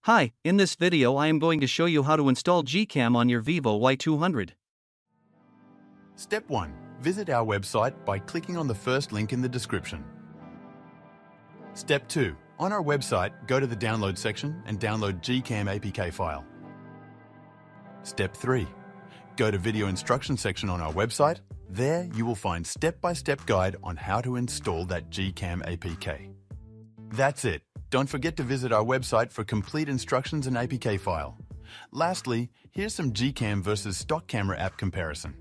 Hi, in this video I am going to show you how to install GCam on your Vivo Y200. Step 1. Visit our website by clicking on the first link in the description. Step 2. On our website, go to the download section and download GCam APK file. Step 3. Go to video instruction section on our website. There you will find step-by-step guide on how to install that GCam APK. That's it. Don't forget to visit our website for complete instructions and APK file. Lastly, here's some GCam versus stock camera app comparison.